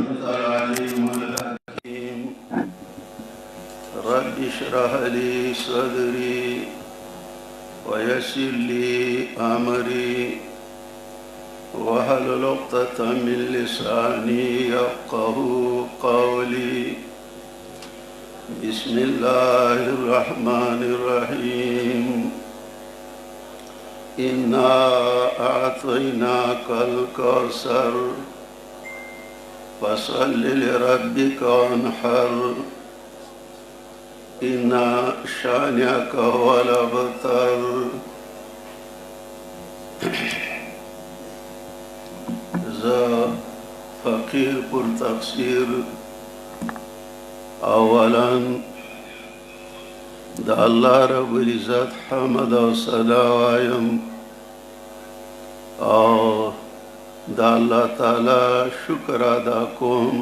العليم الحكيم رب اشرح لي صدري ويسر لي أمري واحلل عقدة من لساني يفقهوا قولي. بسم الله الرحمن الرحيم. إنا أعطيناك الكوثر فصل لربك وانحر إن شانئك هو الأبتر. ذا فقير پر تقصیر اولا دا الله رب العزت حمد و صدا وایم او دا الله تعالی شکر ادا کوم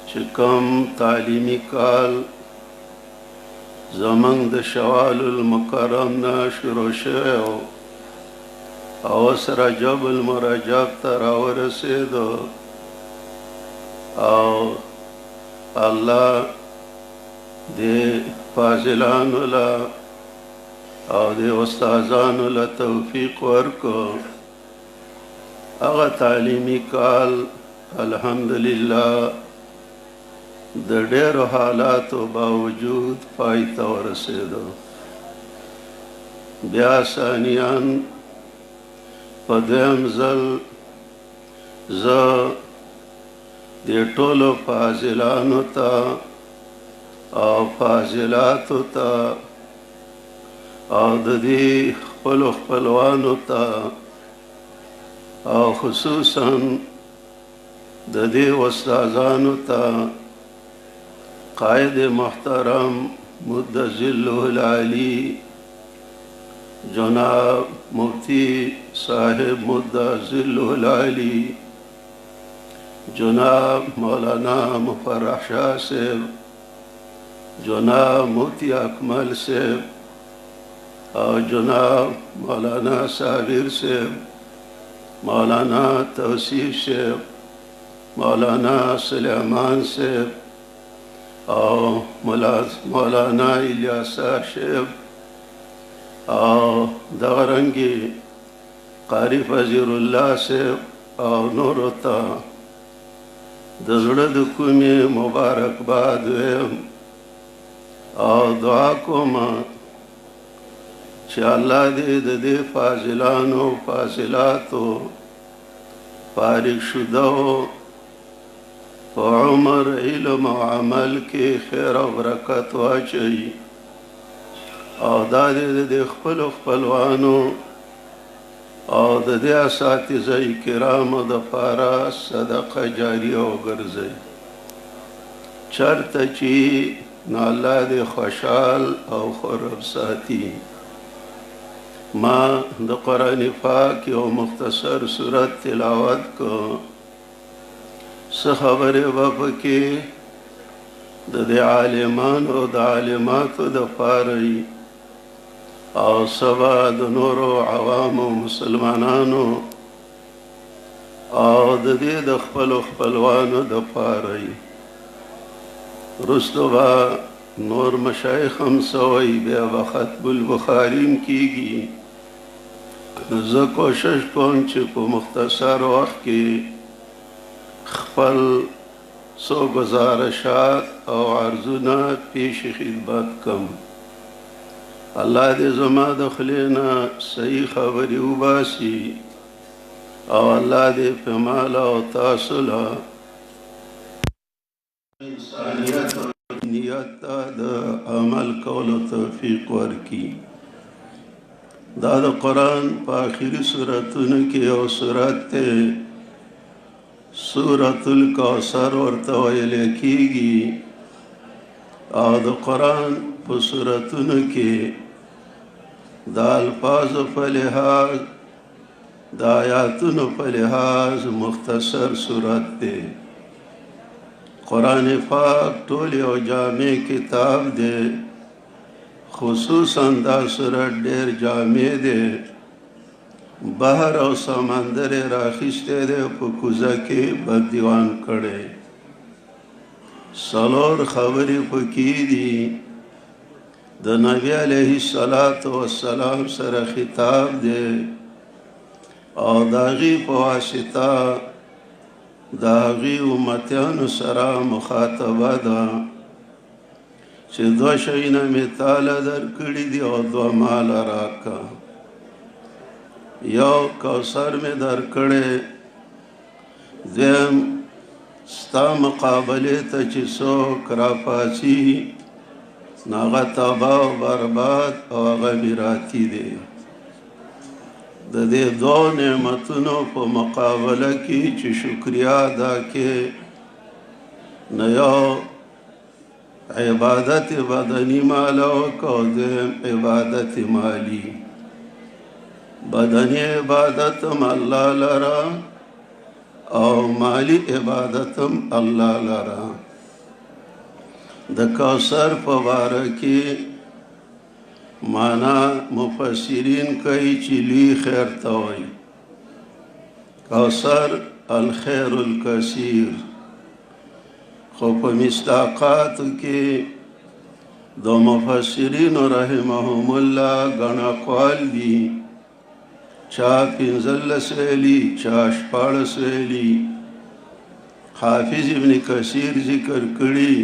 چې کوم تعلیمی کال زمنګ د شوال المکرم نه شروع شوی او سره جبل مرجب ته راورسېدو او الله د فاضلانو له او د استادانو له توفیق ورکو. هغه تعلیمي کال الحمدلله د ډېرو حالاتو باوجود پای ته ورسېدو. بیا ثانیاً په دویم ځل زه د ټولو فاضلانو ته او فاضلاتو ته او د دې خپلو خپلوانو ته او خصوصا د دې استادانو ته قائد محترم مد ظله العلی جناب مفتی صاحب مد ظله العلی جناب مولانا مفرح شاہ صاحب جناب مفتی اکمل صاحب اور جناب مولانا صابر صاحب مولانا توصیف صاحب مولانا سلیمان صاحب اور مولانا الیاسا صاحب اور دغرنگی قاری فضیر اللہ صاحب اور نورو تا د زړه د کومې مبارکباد ویم او دعا کوم چې الله دې د دې فاضلانو فاضلاتو فارغ شدهو په عمر علم او عمل کې خیر او برکت واچوي او دا دې د خپلو خپلوانو او د دې اساتذه کرامو دپاره صدقه جاریه وګرځوي. چېرته چې نو الله دې خوشحال او خرب ساتي. ما د قرآن پاک یو مختصر صورت تلاوت کو. څه خبرې به پکې د دې عالمانو او د عالماتو دپاره وي او سبا د نورو عوامو مسلمانانو او د دې د خپلو خپلوانو دپاره وي. وروستو به نور مشایخ هم سوی بیا به ختم البخاري هم کیږي. نو زه کوشش کوم چې په مختصر وخت کې خپل څو گزارشات او عرضونه پیش خدمت کم. الله دې زما د خولې نه صحیح خبرې وباسي او الله دې په مال او تاسو له انسانیت او نیت ته د عمل کولو توفیق ورکړي. دا د قرآن په آخري سورتونو کې یو سورت دی سورة الکوثر ورته ویل کېږي او د قرآن په سورتونو کې د الفاظو په لحاظ د آیاتونو په لحاظ مختصر صورت دی. قرآن پاک ټول یو جامع کتاب دی خصوصا دا سورت ډېر جامع دی بحر او سمندر راخیسته دی په کوزه کې بندیوان کړی څلور خبرې پکې دي د نبی علیه السلام سره خطاب دی او د هغې په واسطه د هغې امتیانو سره مخاطبه ده چې دوه شیونه مې تاله درکړي دي او دوه ماله راکه یو کوثر مې درکړی دویم ستا مقابلې ته چې څوک راپاڅي نو هغه تباه او برباد او هغه میراثي دی د دې دوه نعمتونو په مقابله کې چې شکریا ادا کې نو یو عبادت بدنی ماله وکړه او دویم عبادت مالی بدنی عبادت هم الله لره او مالی عبادت هم الله لره د کوثر په باره کې معنا مفسرین کوي چې لوی خیر ته وایي کوثر الخیر الکثیر خو په مصداقاتو کې د مفسرینو رحمهم الله ګڼ اقوال دي چا 15 ویلي چا 14 ویلي حافظ ابن کثیر ذکر کړي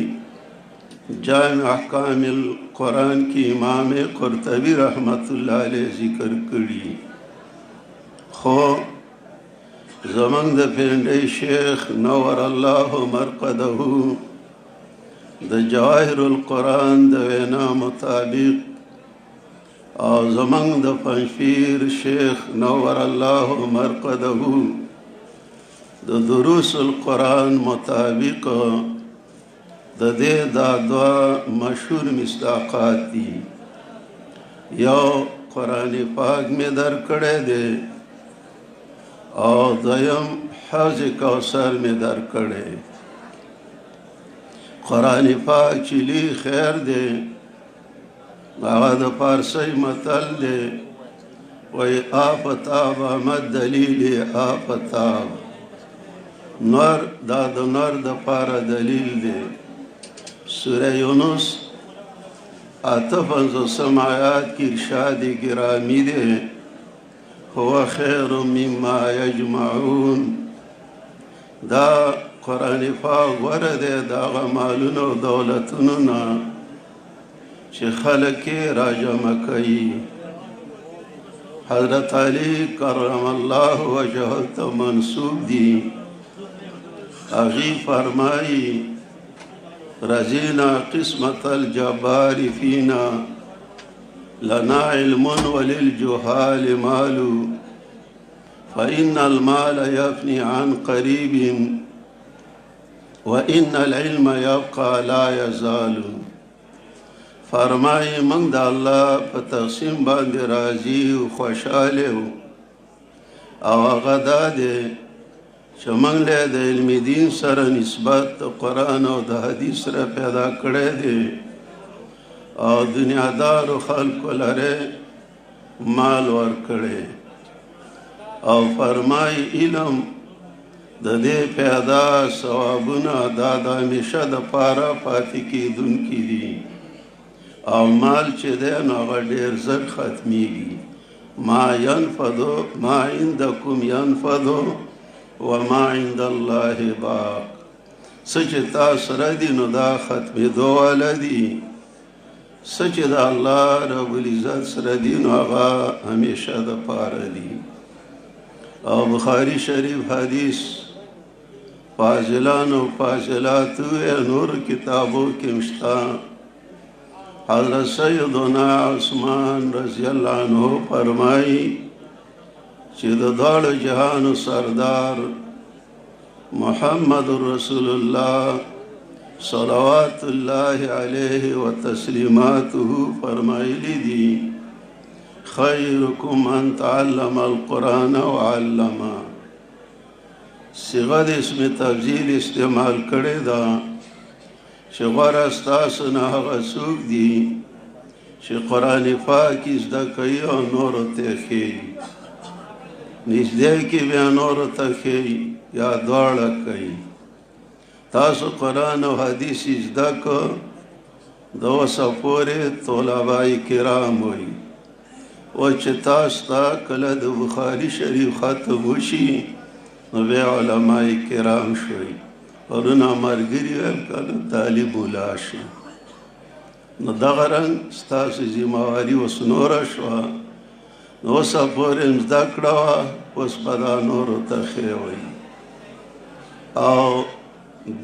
جامع احکام القرآن کی امام قرطبی رحمت اللہ علیہ ذکر کړي خو زمنګ د پنډي شیخ نور الله مرقده د جواهر القرآن د وینا مطابق او زمنګ د پنځپیر شیخ نور الله مرقده د دروس القرآن مطابق د دې دا دوه مشهور مصداقات دي یو قرآن پاک مې درکړی دی او دویم حوض کوثر مې درکړی قرآن پاک چې لوی خیر دی هغه د فارسی متل دی وایي آفتاب آمد دلیل آفتاب نور دا د نور دپاره دلیل دی سوره یونس 58 آیات کی ارشاد گرامی دے هو خیر مما یجمعون دا قرآن پاک غوره دی د هغه مالونو او دولتونو نه چې خلک یې راجمع کوي حضرت علی کرم الله وجهه ته منسوب دي هغې فرمایي رزینا قسمت الجبار فینا لنا علم وللجهال مال فإن المال يفني عن قريب وإن العلم يبقى لا يزال فرمائے منگ دا اللہ پا تقسیم باندې راضی و خوشحاله او هغه دا دی چې موږ له د علم دین سره نسبت د قرآن او د حدیث سره پیدا کړی دی او دنیادارو خلکو لره مال ورکړی او فرمای علم د دې پیدا ثوابونه دا د همیشه دپاره پاتې کېدونکي دي او مال چې دی نو هغه ډېر زر ختمیږي ما ینفدو ما عندکم ینفدو وما عند الله باق څه چې تا سره دي نو دا ختمېدو والا دي څه چې د الله رب العزت سره دي نو هغه همیشه دپاره دي او بخاري شریف حدیث فاضلان او فاضلات نور کتابو کې مشته حضرت سیدنا عثمان رضی الله عنه فرمایي چې د دواړو جهانو سردار محمد رسول الله صلوات الله علیه و تسلیماته فرمایلی دي خیرکم من تعلم القرآن وعلمه صيغه د اسم تفضیل استعمال کړی ده چې غوره ستاسو نه هغه څوک دي چې قرآن پاک زده کوي او نورو ته ښیي نږدې کې بیا نورو ته ښیي یا دواړه کوي. تاسو قرآن او حدیث زده کړه د اوسه پورې طلبای کرام وي او چې تاسو ته کله د بخاري شریف ختم وشي نو بیا علماء کرام شوي پرونه ملګري ویل کنه طالب ولا شي. نو دغه رنګ ستاسو ذمهواري اوس نوره شوه نو اوسه پورې م زده کړه وه اوس به دا نورو ته ښې وایي. او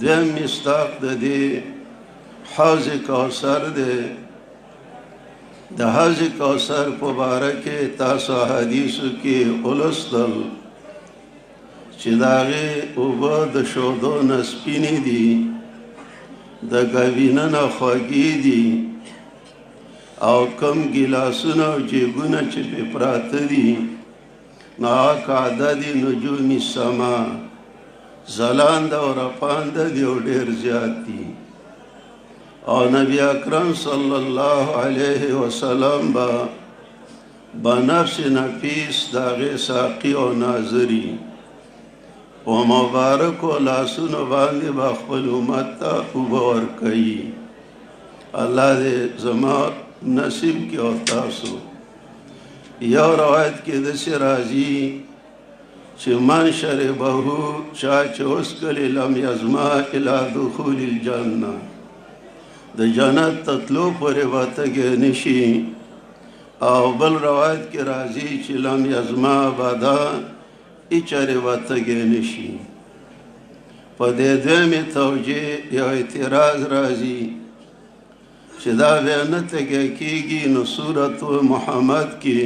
دویم مصداق د دې حوض کوثر دی. د حوض کوثر په باره کې تاسو حدیثو کې ولوستل چې د هغې اوبه د شودو نه سپینې دي د ګوینه نه خوږې دي او کم ګیلاسونه او جیبونه چې پې پراته دي نو هغه کعده دي نجوم السما ځلانده او رپانده دي او ډېر زیات دي. او نبی اکرم صلی الله علیه وسلم با نفس نفیس د هغې ساقي او ناظري په مبارکو لاسونو باندې به خپل امت ته اوبه ورکوي. الله دې زما نصیب کې او تاسو. یو روایت کې داسې راځي چې من شربه چا چې وڅښلې لم یظمأ الی دخول الجنه د جنت ته تلو پورې به تږی نشي. او بل روایت کې راځي چې لم یظمأ ابدا هیچرې به تږی نشي. په دې دویمې توجیه یو اعتراض راځي چې دا بیا نه تږی کېږي. نو سورت محمد کې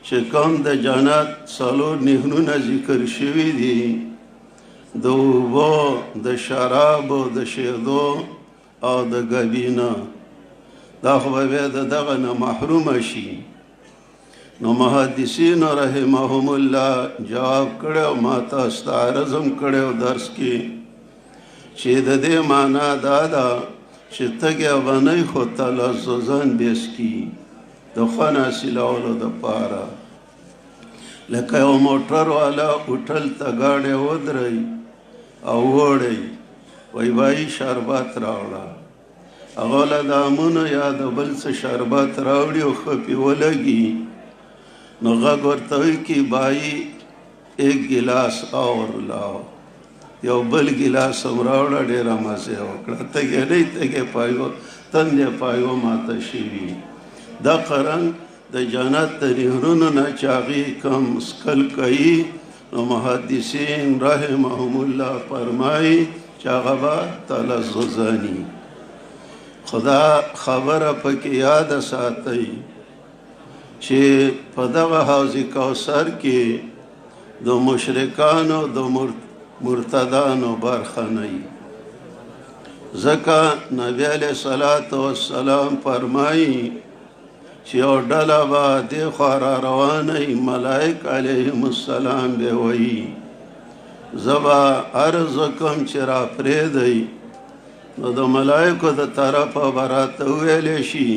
چې کوم د جنت څلور نهرونه ذکر شوي دي د اوبو د شرابو د شیدو او د ګوینه دا خو به بیا د دغه نه محرومه شي. نو محدثینو رحمهم الله جواب کړی او ما تاسو ته عرض هم کړی درس کې چې د دې معنا دا ده چې تږی به نه وي خو تلذذن به څښي د خوند حاصلولو دپاره. لکه یو موټر والا هوټل ته گاډی ودروي او وړی وایي بایي شربت راوړه هغه له د امونو یا د بل څه شربت راوړي او ښه پې ولګي نو غږ ورته وایي چې بایي ایک ګیلاس اور لاو یو بل ګیلاس هم راوړه ډېره مزه یې وکړه. تږی نه تږی پایو تندې پایو ماته شوي. دغه رنګ د جنت د نهرونو نه چې هغې کم څښل کوي نو محدثین رحمهم الله فرمایي چې هغه به تلذذني. خدا خبره پکې یاده ساتئ چې په دغه حوض کوثر کې د مشرکانو د مرتدانو برخه نه وي. ځکه نبی علیه الصلاة والسلام فرمایي چې یو ډله به دې خوا را روانه وي ملائک علیهم السلام به وایي زه به عرض وکړم چې را پرېږدئ نو د ملائکو د طرفه به راته وویلی شي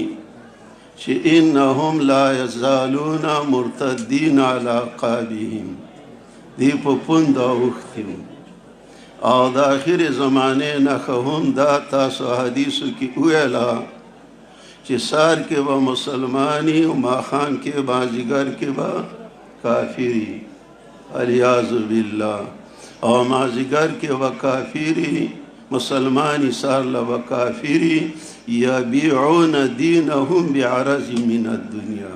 چې انهم لا یزالون مرتدین علی عقابهم دی په پوند اوښتي او د آخر زمانې نښه هم دا تاسو حدیثو کې وویله چې سار کې به مسلمانی او ماښام کې مازدیګر کې به کافري الیاذ بالله او مازدیګر کې به کافري مسلمانی سار له به کافري یبیعون دینهم بعرض من الدنیا.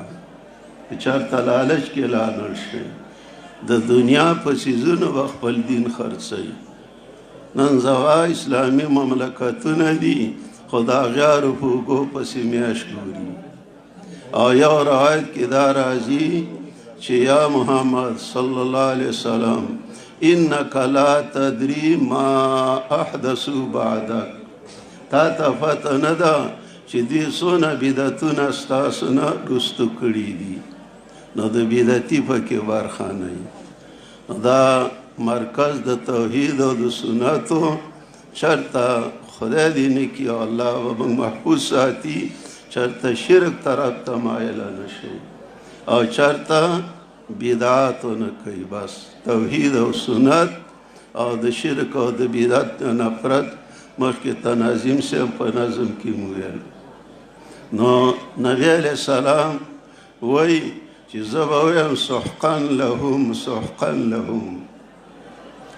چېرته لالچ کې لاړ شي د دنیا په څیزونو به خپل دین خرڅوي. نن سبا اسلامي مملکتونه دي خو د هغیارو په اوږو پسې میاشت ګوري. او یو روایت کې دا راځي چې یا محمد صلی الله علیه وسلم انک لا تدری ما احدثوا بعدک تا ته پته نه ده چې دوی څونه بدعتونه ستاسو نه رستو کړي دي نو د بدعتي پکې برخه نه وي. دا مرکز د توحید او د سنتو چېرته خدای دې نه کړي او الله به موږ محفوظ ساتي چېرته شرک طرف ته مایله نه شي او چېرته بدعات نه کوي. بس توحید او سنت او د شرک او د بدعت نه نفرت مخکې تناظیم صاحب په نظم کې مو ویل. نو نبی علیہ السلام وایي چې زه به ویم سحقا لهم سحقا لهم،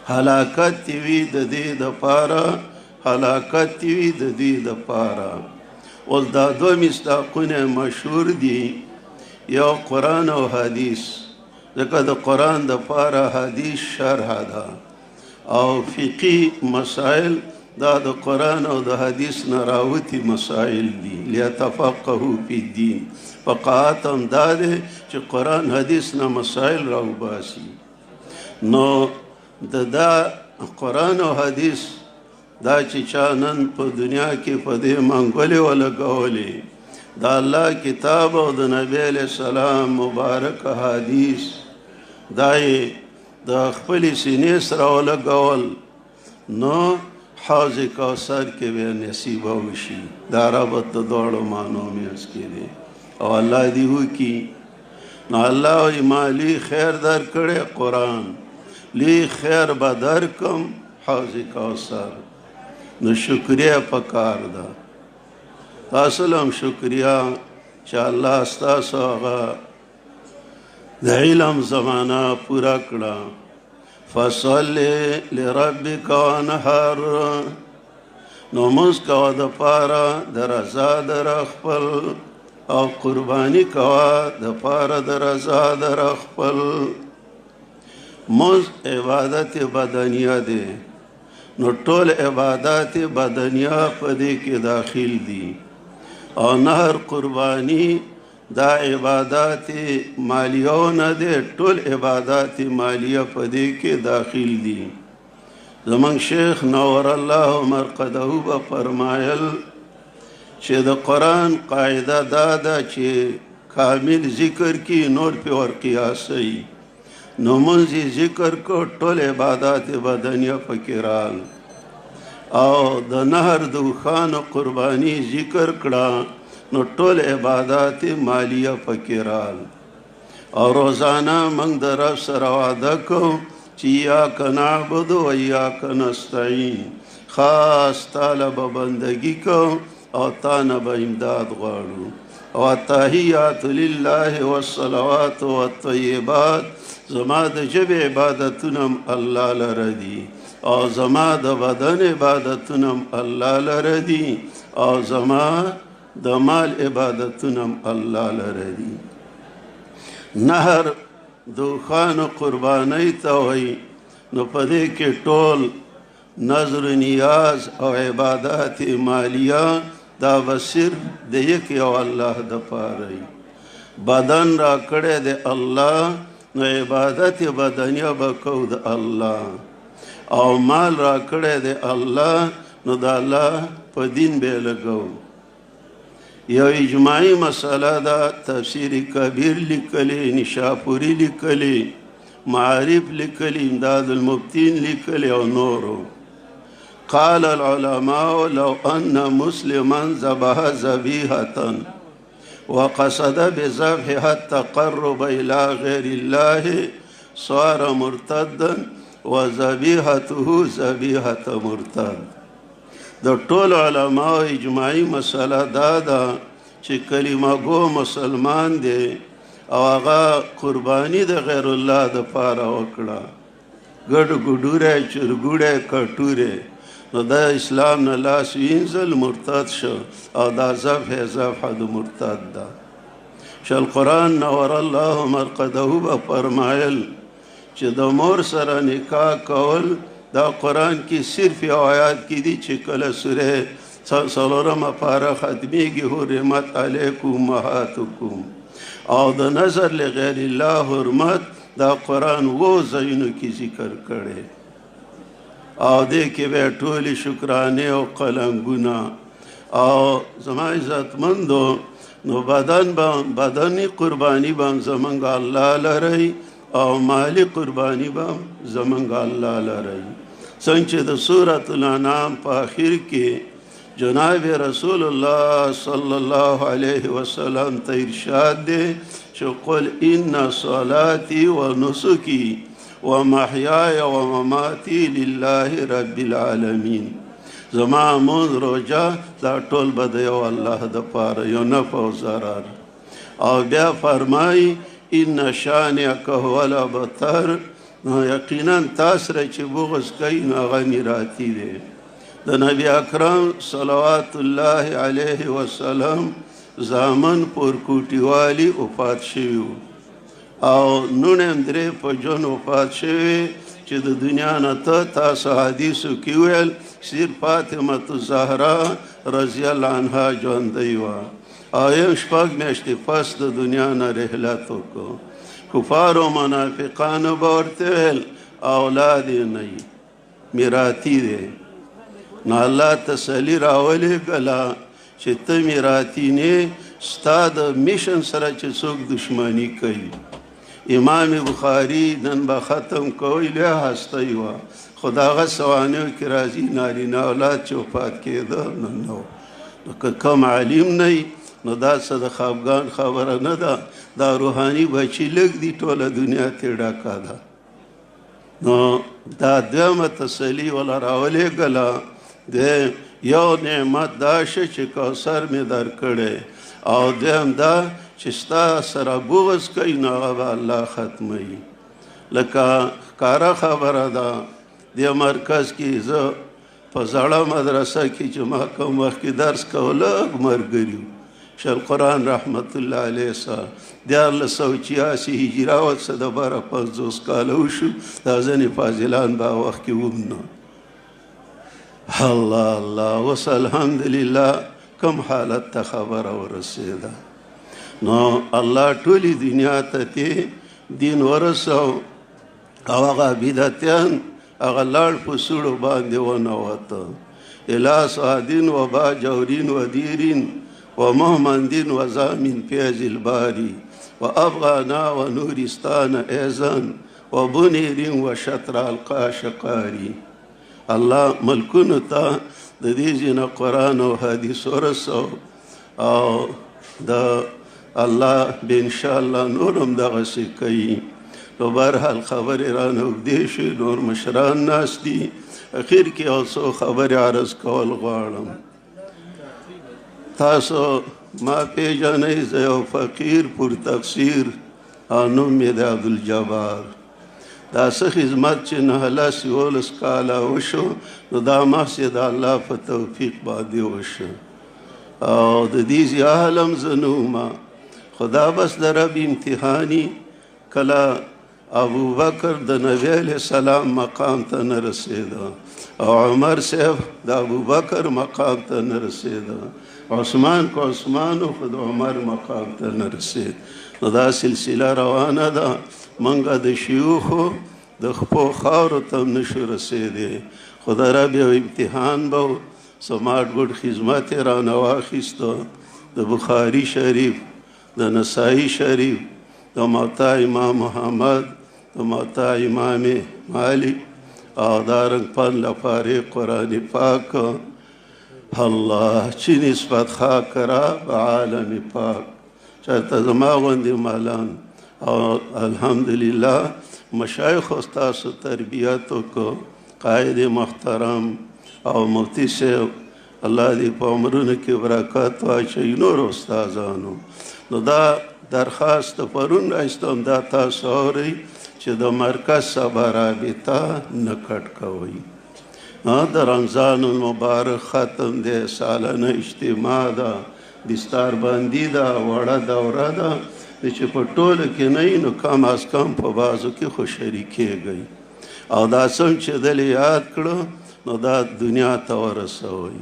هلاکت وي د دې دپاره، هلاکت وي د دې دپاره. اوس دا دوه مصداقونه مشهور دي، یو قرآن او حدیث، ځکه د قرآن دپاره حدیث شرح ده او فقهي مسائل دا د قرآن او د حدیث نه راوتي مسائل دي. لیتفقهوا فی الدین، فقاهت هم دا دی چې قرآن حدیث نه مسائل راوباسي. نو د دا قرآن او حدیث دا چې چا نن په دنیا کې په دې منګولې ولګولې، دا الله کتاب او د نبی علیہ السلام مبارک حدیث دا یې د خپلې سینې سره ولګول، نو حوض کوثر کې به نصیبه وشي. دا ربط د دواړو معنو منځ کې دی او الله دې وکړي. نو الله وایي ما لي خیر درکړی قرآن، لي خیر به درکم حوض کوثر. نو شکریه پکار ده. تاسو هم شکریه چې الله ستاسو هغه د علم زمانه پوره کړه. فصل لربک وانحر، نو مونځ کوه د پاره د رضا در خپل او قرباني کوه د پاره د رضا در خپل. مونځ عبادت بدنیه دی، نو ټول عبادات بدنیه په دې کې داخل دي، او نهر قربانی دا عبادات مالیه نه دی، ټول عبادات مالیه په دې کې داخل دي. زمونږ شیخ نور الله مرقده به فرمایل چې د قرآن قاعده دا ده چې کامل ذکر کی نور پې ور قیاسوي. نو مونځ ذکر کو ټول عبادات بدنیه پکې رال، او د نهر د اوښانو قرباني ذکر کړه، نو ټول عبادات مالیه پکې رال. او روزانه موږ د رب سره وعده کوو چې ایاک نعبد و ایاک نستعین، خاص تاله به بندګي کوو او تا نه به امداد غواړو. او التحیات لله والصلوات والطیبات، زما د ژبې عبادتونه هم الله لره دي، او زما د بدن عبادتونه هم الله لره دي، او زما د مال عبادتونه هم الله لره دي. نهر د اوښانو قربانۍ ته وایي، نو په دې کې ټول نظر نیاز او عبادات مالیه دا به صرف د یک یو الله دپاره وي. بدن را کړی د الله، نو عبادت بدنیه به کوو د الله، او مال را کړی د الله، نو د الله په دین به یې لګوو. یو اجماعي مسله ده، تفسیر کبیر لیکلی، نشاپوري لیکلی، معارف لیکلی، امداد المبتین لیکلی او نورو. قال العلماء لو ان مسلما ذبح ذبيحة وقصد بذبحها التقرب الى غير الله صار مرتدا وذبيحته ذبيحة مرتد. د ټول علماء اجماعي مسله دا ده چې کلمه گو مسلمان دی او هغه قربانی د غیر الله دپاره وکړه، ګډ ګډوری چرګوړی کټوری، نو دا اسلام نه لاس وینځل مرتد شو، او دا ذبح د مرتد ده. چې القرآن نور الله مرقده به فرمایل چې د مور سره نکاح کول دا قرآن کې صرف یو آیات کې دي چې کله سوره څلورمه پاره ختمیږي حرمت علیکم امهاتکم، او د نظر لغیر الله حرمت دا قرآن و ځایونو کې ذکر کړی، او دې کې به ټولې شکرانې او قلنګونه. او زما عزتمندو، نو بدني قرباني به هم زمونږ الله لرئ، او مالی قربانی به هم زمونږ الله لرئ. څنګه چې د سورة الانعام په آخر کې جناب رسول الله صلی الله علیه وسلم ته ارشاد دی چې قل ان صلاتي ونسكي ومحیای ومماتي لله رب العالمین. زما مونځ روژه دا ټول به د یو الله دپاره، یو نفع او ضرر. او بیا فرمایي ان شانئک هو الابتر، نو یقینا تا سره چې بغض کوي نو هغه میراثي دی. د نبی اکرم صلوات الله علیه وسلم زامن پورکوټي والي وفات شوي وو او نونیم درې په ژوند وفات شوي چې د دنیا نه تاسو حدیثو کې ویل صرف فاطمه الزهرا رضی الله عنها ژوندۍ وه او یم شپږ میاشتې پس د دنیا نه رحلت وکړو. کفارو منافقانو به ورته ویل اولاد یې نه وي، میراثي دی. نو الله تسلی راولېږله چې ته میراثي نه، ستا د میشن سره چې څوک دشمني کوي. امام بخاري نن به ختم کوي، لویه هستی وه، خو د هغه سوانیو کې راځي نارینه اولاد چې وفات کېده نو نو که کم عالم نه وي نو دا څه د خفګان خبره نه ده، دا روحاني بچي لږ دي، ټوله دنیا ترې ډکه ده. نو دا دویمه تسلي وله راولېږله. د یو نعمت دا شه چې کوثر مې درکړی، او دویم دا چې ستا سره بغض کوي نو هغه به الله ختموي. لکه ښکاره خبره ده دې مرکز کې زه په زړه مدرسه کې چې ما کوم وخت کې درس کوه لږ ملګري وو. شیخ القرآن رحمت الله علیه سره 1986 هجري ورڅه دپاره 50 کاله وشو، دا ځینې فاضلان به هغه وخت کې وم نه. الله الله، اوس الحمدلله کم حالت ته خبره ورسېده. نو الله ټولې دنیا ته دین ورسو او هغه بدعتیان هغه لاړ په سوړو باندې ونوته. الی سعدین و با جورین و دیرین و محمدین و زامین فیض الباری و افغانا و نورستان ایزن و بنیرین و شطر القاشقاری. الله ملکونو ته د دې ځینه قرآن او حدیث ورسو او د الله به انشاءالله نور هم دغسې کوي. نو بهرحال خبرې رانه اوږدې شوې، نور مشران ناست دي، اخر کې یو څو خبرې عرض کول غواړم. تاسو ما پیژنئ، زه یو فقیر پر تفسیر او نوم مې د عبدالجبار. دا څه خدمت چې 19 کاله وشو نو دا محض د الله په توفیق باندې وشو او د دې زیاهل هم زه نه وم، خو دا بس د رب امتحاني. کله ابوبکر د نبی علیه السلام مقام ته نه رسېده او عمر صاحب د ابوبکر مقام ته نه رسېده، عثمان که عثمان و خو د عمر مقام ته نه رسېد. نو دا سلسله روانه ده. منګه د شیوخو د خپو خاورو ته هم نشو رسېدی، خو د رب یو امتحان به و. سماټ ګډ خدمت یې رانه واخیسته، د بخاري شریف، د نسائی شریف، د موطا امام محمد، د موطا امام مالک او دارنګ پن لپاره قرآن پاک. الله چی نسبت خاک را به عالم پاک، چاته زما غوندې مالان او الحمدلله مشایخ استاسو تربیت وکړو، قائد محترم او مفتی صاحب الله دې په عمرونو کې برکات واچوي، نور استادانو. نو دا درخواست پرون راایستم، دا تاسو اورئ چې د مرکز سبا رابطه نه کټ کوئ. د رمضان المبارک ختم دی، سالانه اجتماع ده، دستار بندي ده، وړه دوره ده چې په ټوله کې نه وي نو کم از کم په بعضو کې خو شریکېږئ او دا څوم چې دلې یاد کړو نو دا دنیا ته ورسوئ.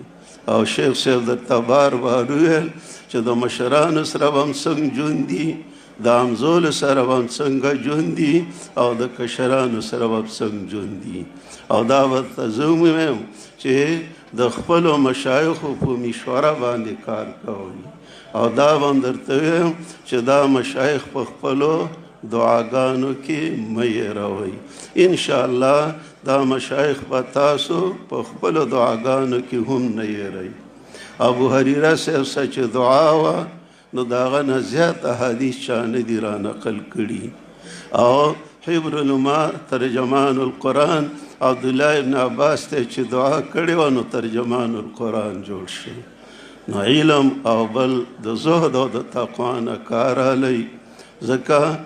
او شیخ صاحب درته بار بار وویل چې د مشرانو سره به هم څنګه ژوند دي، د همزولو سره به هم څنګه ژوند دي او د کشرانو سره به هم څنګه ژوند دي. او دا ورته زه ووایم چې د خپلو مشایخو په مشوره باندې کار کوئ او دا به هم درته ووایم چې دا مشایخ په خپلو دعاګانو کې مه هېروئ. انشاءالله دا مشایخ به تاسو په خپلو دعاګانو کې هم نه هېروئ. ابو هریره صاحب څه چې دعا وه نو د هغه نه زیات احادیث چا نه دي را نقل کړي. او حبر العلماء ترجمان القرآن عبدالله ابن عباس ته چې دعا کړې وه نو ترجمان القرآن جوړ شي. نو علم او بل د زهد او د تقوا نه کار الی. ځکه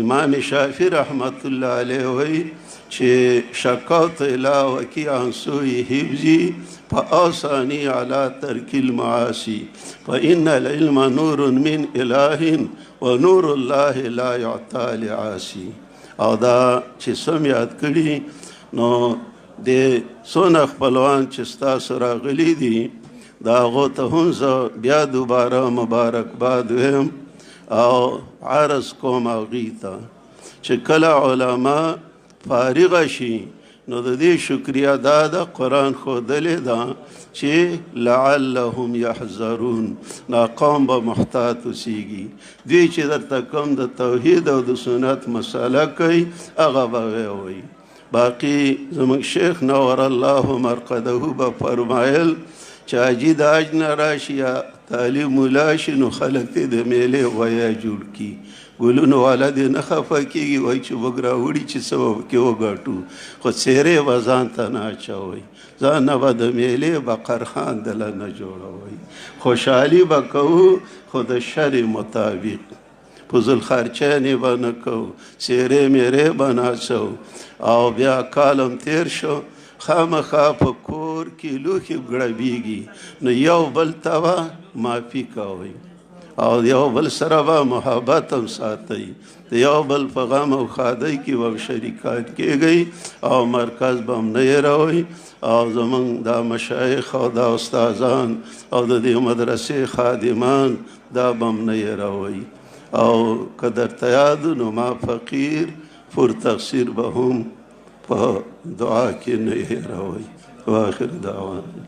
امام شافعي رحمت الله علیه وی چې شکوت الی وکیع عن سوء حفظی فاوصانی علی ترک المعاصی فان العلم نور من اله ونور الله لا یعطى لعاصی. او دا چې سم یاد کړي نو د څونه خپلوان چې ستاسو راغلي دي د هغو ته هم زه بیا دوباره مبارکباد ویم او عرض کوم هغوی ته چې کله علما فارغه شي نو د دې شکریه دا ده قرآن ښودلې ده چې لعلهم یحذرون دا قوم به محتاط اوسیږي. دوی چې درته کوم د توحید او د سنت مسله کوي هغه به ووایي. باقي زموږ شیخ نور الله مرقده به فرمایل چې حاجي د حج نه راشي یا تعلیم ولا شي نو خلک دې د میلې ویا جوړ کړي. ګلونو والا دې نه خفه کېږي وایي چې موږ راوړي چې څه پکې وګټو خو څېرې به ځان ته نه اچوئ. ځان نه به د میلې به قرخان دله نه جوړوئ. خوشحالي به کوو خو د شر مطابق. فضول خرچینې به نه کوو، څېرې میرې به نه اچوو. او بیا کالم تیر شو خامخا په کور کې لوښي ګړبېږي نو یو بل ته به معافي کوئ او یو بل سره به محبت هم ساتئ. د یو بل په غم او ښادۍ کې به شریکات کېږئ او مرکز به هم نه هېروئ. او زموږ دا مشایخ او دا استادان او د دې مدرسې خادمان دا به هم نه هېروئ. او که درته یاد نو ما فقیر پر تقصیر به هم په دعا کې نه هېروئ. واخر دعوانا